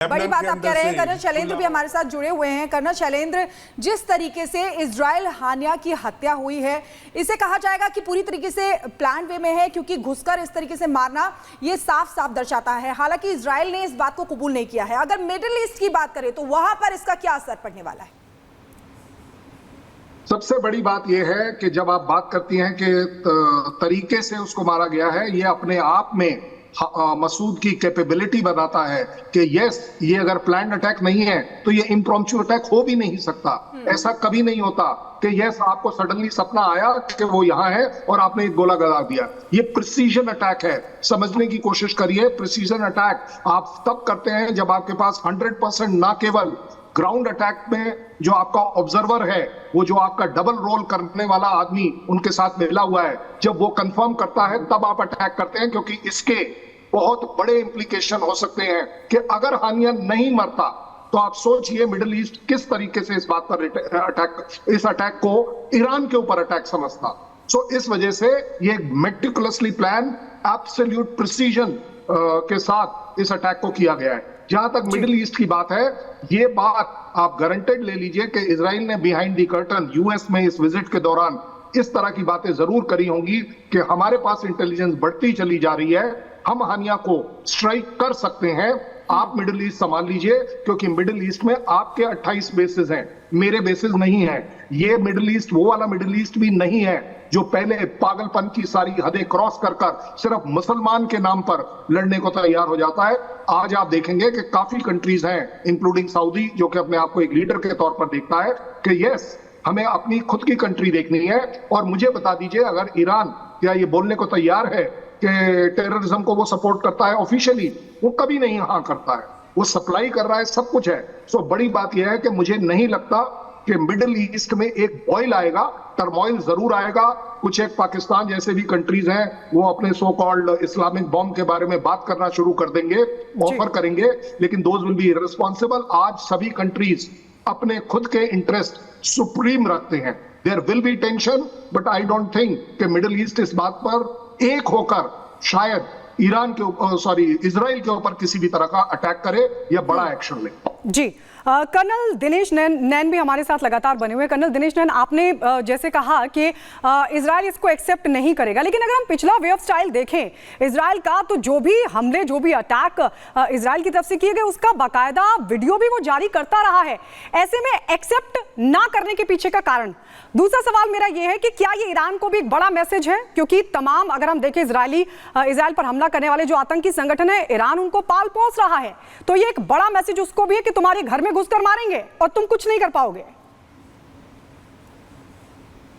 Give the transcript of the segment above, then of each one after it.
बड़ी बात आप कह रहे हैं। कर्नल शैलेंद्र भी हमारे साथ जुड़े हुए हैं। कर्नल शैलेंद्र, जिस तरीके से इजराइल हानिया की हत्या हुई है, इसे कहा जाएगा कि पूरी तरीके से प्लान वे में है, क्योंकि घुसकर इस तरीके से मारना ये साफ साफ दर्शाता है। हालांकि इजराइल ने इस बात को कबूल नहीं किया है। अगर मिडिल ईस्ट की बात करें तो वहां पर इसका क्या असर पड़ने वाला है? सबसे बड़ी बात यह है कि जब आप बात करती हैं कि तरीके से उसको मारा गया है, ये अपने आप में मसूद की कैपेबिलिटी बताता है कि यस, ये अगर प्लान्ड अटैक नहीं है तो ये इम्प्रॉम्प्चू अटैक हो भी नहीं सकता। ऐसा कभी नहीं होता कि यस, आपको सडनली सपना आया कि वो यहाँ है और आपने एक गोला गड़ा दिया। ये प्रिसीजन अटैक है। समझने की कोशिश करिए, प्रिसीजन अटैक आप तब करते हैं जब आपके पास 100% ना केवल ग्राउंड अटैक में जो आपका ऑब्जर्वर है, वो जो आपका डबल रोल करने वाला आदमी उनके साथ मिला हुआ है, जब वो कंफर्म करता है तब आप अटैक करते हैं, क्योंकि इसके बहुत बड़े इंप्लीकेशन हो सकते हैं कि अगर हानिया नहीं मरता तो आप सोचिए मिडिल ईस्ट किस तरीके से इस बात पर इस अटैक को ईरान के ऊपर अटैक समझता। सो इस वजह से ये मेटिकुलसली प्लान, एब्सोल्यूट प्रिसीजन के साथ इस अटैक को किया गया है। जहां तक मिडिल ईस्ट की बात है, ये बात आप गारंटेड ले लीजिए कि इजराइल ने बिहाइंड द कर्टन यूएस में इस विजिट के दौरान इस तरह की बातें जरूर करी होंगी कि हमारे पास इंटेलिजेंस बढ़ती चली जा रही है, हम हानिया को स्ट्राइक कर सकते हैं, आप मिडिल ईस्ट संभाल लीजिए, क्योंकि मिडिल ईस्ट में आपके 28 बेसिस हैं, मेरे बेसिस नहीं है। ये मिडिल ईस्ट वो वाला मिडिल ईस्ट भी नहीं है जो पहले पागलपन की सारी हदें क्रॉस कर सिर्फ मुसलमान के नाम पर लड़ने को तैयार हो जाता है। आज आप देखेंगे कि काफी कंट्रीज हैं, इंक्लूडिंग सऊदी, जो कि अपने आप को एक लीडर के तौर पर देखता है कि यस, हमें अपनी खुद की कंट्री देखनी है। और मुझे बता दीजिए, अगर ईरान क्या ये बोलने को तैयार है कि टेररिज्म को वो सपोर्ट करता है ऑफिशियली, वो कभी नहीं हाँ करता है, वो सप्लाई कर रहा है, सब कुछ है। सो बड़ी बात यह है कि मुझे नहीं लगता कि मिडिल ईस्ट में एक बॉयल आएगा, टर्मोइल जरूर आएगा। कुछ एक पाकिस्तान जैसे भी कंट्रीज हैं, वो अपने सो कॉल्ड इस्लामिक बॉम्ब के बारे में बात करना शुरू कर देंगे, ऑफर करेंगे, लेकिन दोज विल बी इररिस्पांसिबल। आज सभी कंट्रीज अपने खुद के इंटरेस्ट सुप्रीम रखते हैं। There will be tension, but I don't think कि मिडिल ईस्ट इस बात पर एक होकर शायद ईरान के ऊपर, इजराइल के ऊपर किसी भी तरह का अटैक करे या बड़ा एक्शन ले। जी, कर्नल दिनेश नैन भी हमारे साथ लगातार बने हुए हैं। कर्नल दिनेश नैन, आपने जैसे कहा कि इजराइल इसको एक्सेप्ट नहीं करेगा, लेकिन अगर हम पिछला वे ऑफ स्टाइल देखें इजराइल का, तो जो भी हमले, जो भी अटैक इजराइल की तरफ से किए गए, उसका बाकायदा वीडियो भी वो जारी करता रहा है। ऐसे में एक्सेप्ट ना करने के पीछे का कारण, दूसरा सवाल मेरा यह है कि क्या ये ईरान को भी एक बड़ा मैसेज है? क्योंकि तमाम, अगर हम देखें, इजराइल पर हमला करने वाले जो आतंकी संगठन है, ईरान उनको पाल पोस रहा है, तो ये एक बड़ा मैसेज उसको भी है कि तुम्हारे घर में घुसकर मारेंगे और तुम कुछ नहीं कर पाओगे।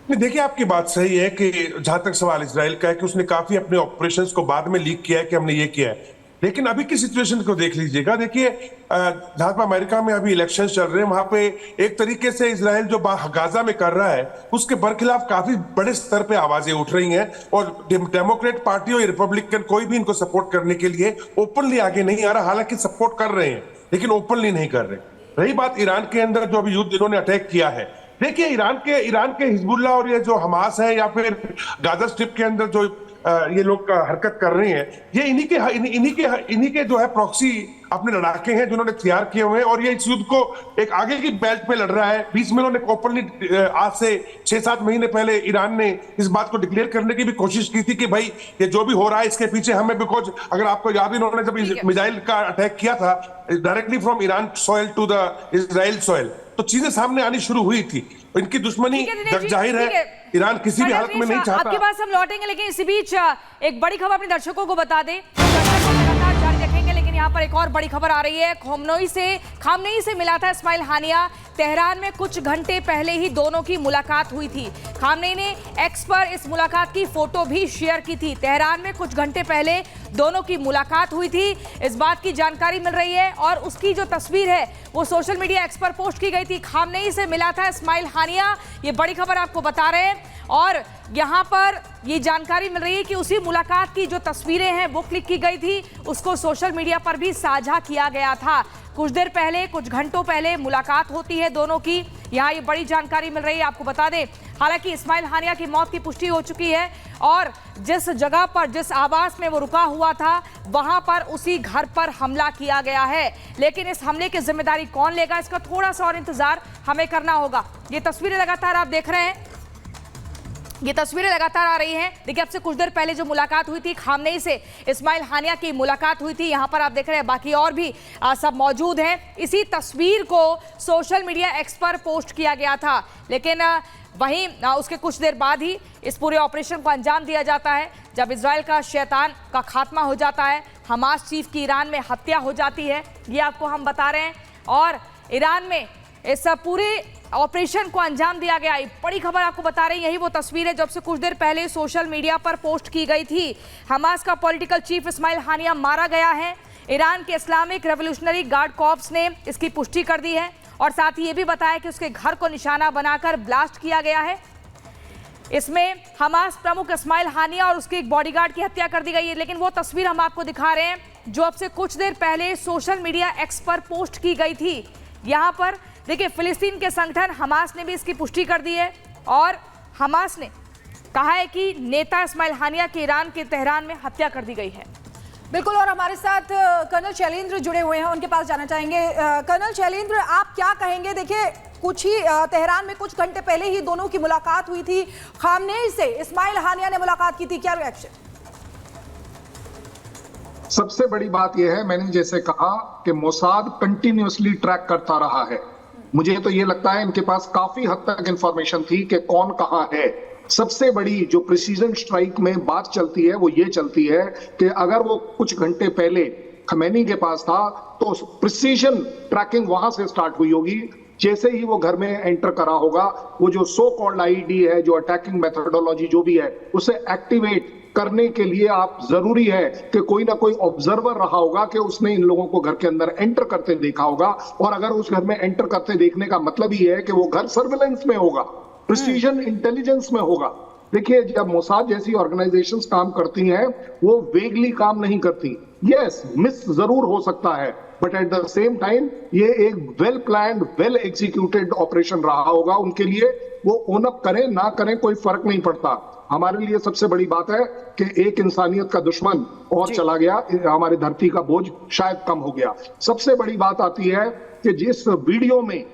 देखिए, आपकी बात सही है कि जहां तक सवाल इजराइल का है कि उसने काफी अपने ऑपरेशंस को बाद में लीक किया है कि हमने ये किया है, लेकिन अभी की सिचुएशन को देख लीजिएगा। देखिए, जहां पर अमेरिका में अभी इलेक्शन चल रहे हैं, वहां पे एक तरीके से इजराइल जो गाजा में कर रहा है, उसके बरखिलाफ काफी बड़े स्तर पे आवाजें उठ रही हैं, और डेमोक्रेट पार्टी और रिपब्लिकन कोई भी इनको सपोर्ट करने के लिए ओपनली आगे नहीं आ रहा। हालांकि सपोर्ट कर रहे हैं, लेकिन ओपनली नहीं कर रहे। रही बात ईरान के अंदर जो अभी युद्ध इन्होंने अटैक किया है, देखिए ईरान के हिजबुल्लाह और ये जो हमास है, या फिर गाजा स्ट्रिप के अंदर जो ये लोग हरकत कर रहे हैं, ये इन्हीं के जो है प्रॉक्सी अपने लड़ाके हैं, जिन्होंने तैयार किए हुए हैं, और ये इस युद्ध को एक आगे की बेल्ट पे लड़ रहा है। बीच में इन्होंने ओपनली आज से 6-7 महीने पहले ईरान ने इस बात को डिक्लेयर करने की भी कोशिश की थी कि भाई ये जो भी हो रहा है इसके पीछे हमें, बिकॉज अगर आपको याद, इन्होंने जब मिसाइल का अटैक किया था directly from Iran soil to the Israel soil, तो चीजें सामने आनी शुरू हुई थी। इनकी दुश्मनी जग जाहिर है, ईरान किसी भी हालत में नहीं चाहता। आपके पास हम लौटेंगे, लेकिन इसी बीच एक बड़ी खबर अपने दर्शकों को बता दें, लगातार जारी रखेंगे, लेकिन यहाँ पर एक और बड़ी खबर आ रही है। खामनेई से मिला था इस्माइल हानिया। तेहरान में कुछ घंटे पहले ही दोनों की मुलाकात हुई थी। खामनेई ने एक्स पर इस मुलाकात की फोटो भी शेयर की थी। तेहरान में कुछ घंटे पहले दोनों की मुलाकात हुई थी, इस बात की जानकारी मिल रही है, और उसकी जो तस्वीर है वो सोशल मीडिया एक्स पर पोस्ट की गई थी। खामनेई से मिला था इस्माइल हानिया, ये बड़ी खबर आपको बता रहे हैं। और यहाँ पर ये जानकारी मिल रही है कि उसी मुलाकात की जो तस्वीरें हैं वो क्लिक की गई थी, उसको सोशल मीडिया पर भी साझा किया गया था। कुछ देर पहले, कुछ घंटों पहले मुलाकात होती है दोनों की। यहाँ ये बड़ी जानकारी मिल रही है, आपको बता दें। हालांकि इस्माइल हानिया की मौत की पुष्टि हो चुकी है और जिस जगह पर, जिस आवास में वो रुका हुआ था, वहां पर उसी घर पर हमला किया गया है। लेकिन इस हमले की जिम्मेदारी कौन लेगा, इसका थोड़ा सा और इंतजार हमें करना होगा। ये तस्वीरें लगातार आप देख रहे हैं, ये तस्वीरें लगातार आ रही हैं। देखिए, अब से कुछ देर पहले जो मुलाकात हुई थी खामनेई से, इस्माइल हानिया की मुलाकात हुई थी, यहाँ पर आप देख रहे हैं। बाकी और भी सब मौजूद हैं। इसी तस्वीर को सोशल मीडिया एक्स पर पोस्ट किया गया था, लेकिन वहीं उसके कुछ देर बाद ही इस पूरे ऑपरेशन को अंजाम दिया जाता है, जब इजराइल का शैतान का खात्मा हो जाता है, हमास चीफ की ईरान में हत्या हो जाती है। ये आपको हम बता रहे हैं। और ईरान में इस पूरे ऑपरेशन को अंजाम दिया गया। बड़ी खबर आपको बता रहे हैं, यही वो तस्वीर है जब से कुछ देर पहले सोशल मीडिया पर पोस्ट की गई थी। हमास का पॉलिटिकल चीफ इस्माइल हानिया मारा गया है। ईरान के इस्लामिक रेवोल्यूशनरी गार्ड कॉर्प्स ने इसकी पुष्टि कर दी है और साथ ही ये भी बताया कि उसके घर को निशाना बनाकर ब्लास्ट किया गया है। इसमें हमास प्रमुख इस्माइल हानिया और उसके एक बॉडीगार्ड की हत्या कर दी गई है। लेकिन वो तस्वीर हम आपको दिखा रहे हैं जो अब से कुछ देर पहले सोशल मीडिया एक्स पर पोस्ट की गई थी। यहाँ पर देखिए, फिलिस्तीन के संगठन हमास ने भी इसकी पुष्टि कर दी है और हमास ने कहा है कि नेता इस्माइल हानिया के ईरान के तेहरान में हत्या कर दी गई है। बिल्कुल, और हमारे साथ कर्नल शैलेंद्र जुड़े हुए हैं, उनके पास जाना चाहेंगे। कर्नल शैलेंद्र, आप क्या कहेंगे? देखिए, कुछ ही तेहरान में कुछ घंटे पहले ही दोनों की मुलाकात हुई थी। खामनेई से इस्माइल हानिया ने मुलाकात की थी, क्या रिएक्शन? सबसे बड़ी बात यह है, मैंने जैसे कहा कि मोसाद कंटिन्यूअसली ट्रैक करता रहा है। मुझे तो ये लगता है इनके पास काफी हद तक इंफॉर्मेशन थी कि कौन कहां है। सबसे बड़ी जो प्रिसीजन स्ट्राइक में बात चलती है वो ये चलती है कि अगर वो कुछ घंटे पहले खमैनी के पास था तो प्रिसीजन ट्रैकिंग वहां से स्टार्ट हुई होगी। जैसे ही वो घर में एंटर करा होगा, वो जो सो कॉल्ड आईडी है, जो अटैकिंग मेथोडोलॉजी जो भी है, उसे एक्टिवेट करने के लिए आप जरूरी है कि कोई ना कोई ऑब्जर्वर रहा होगा कि उसने इन लोगों को घर के अंदर एंटर करते देखा होगा। और अगर उस घर में एंटर करते देखने का मतलब ही है कि वो घर सर्विलेंस में होगा, प्रिसीजन इंटेलिजेंस में होगा। देखिए, जब मोसाद जैसी ऑर्गेनाइजेशंस काम करती हैं, वो वेगली काम नहीं करती। यस, मिस जरूर हो सकता है, but at the same time ये एक well planned, well executed operation रहा होगा उनके लिए। वो ओन अप करें ना करें कोई फर्क नहीं पड़ता। हमारे लिए सबसे बड़ी बात है कि एक इंसानियत का दुश्मन और चला गया, हमारी धरती का बोझ शायद कम हो गया। सबसे बड़ी बात आती है कि जिस वीडियो में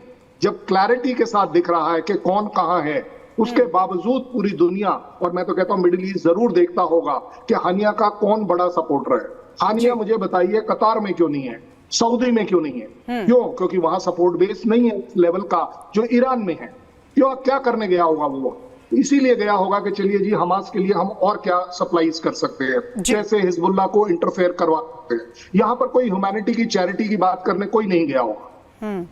जब क्लैरिटी के साथ दिख रहा है कि कौन कहां है, उसके बावजूद पूरी दुनिया, और मैं तो कहता हूं मिडिल ईस्ट, जरूर देखता होगा कि हानिया का कौन बड़ा सपोर्टर है। हानिया, मुझे बताइए, कतार में क्यों नहीं है, सऊदी में क्यों नहीं है? क्यों? क्योंकि वहां सपोर्ट बेस नहीं है इस लेवल का जो ईरान में है। क्यों? क्या करने गया होगा वो? इसीलिए गया होगा कि चलिए जी, हमास के लिए हम और क्या सप्लाईज कर सकते हैं, जैसे हिजबुल्लाह को इंटरफेयर करवा सकते हैं। यहाँ पर कोई ह्यूमैनिटी की, चैरिटी की बात करने कोई नहीं गया होगा।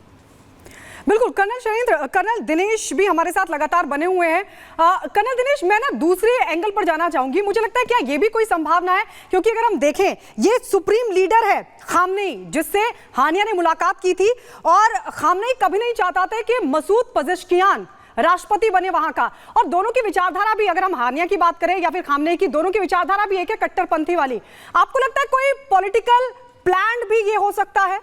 बिल्कुल। कर्नल शैलेंद्र, कर्नल दिनेश भी हमारे साथ लगातार बने हुए हैं। कर्नल दिनेश, मैं ना दूसरे एंगल पर जाना चाहूंगी। मुझे लगता है क्या ये भी कोई संभावना है, क्योंकि अगर हम देखें, ये सुप्रीम लीडर है खामनेई, जिससे हानिया ने मुलाकात की थी, और खामनेई कभी नहीं चाहता था कि मसूद पजेश्कियान राष्ट्रपति बने वहां का। और दोनों की विचारधारा भी, अगर हम हानिया की बात करें या फिर खामनेई की, दोनों की विचारधारा भी एक है कट्टरपंथी वाली। आपको लगता है कोई पॉलिटिकल प्लान भी ये हो सकता है?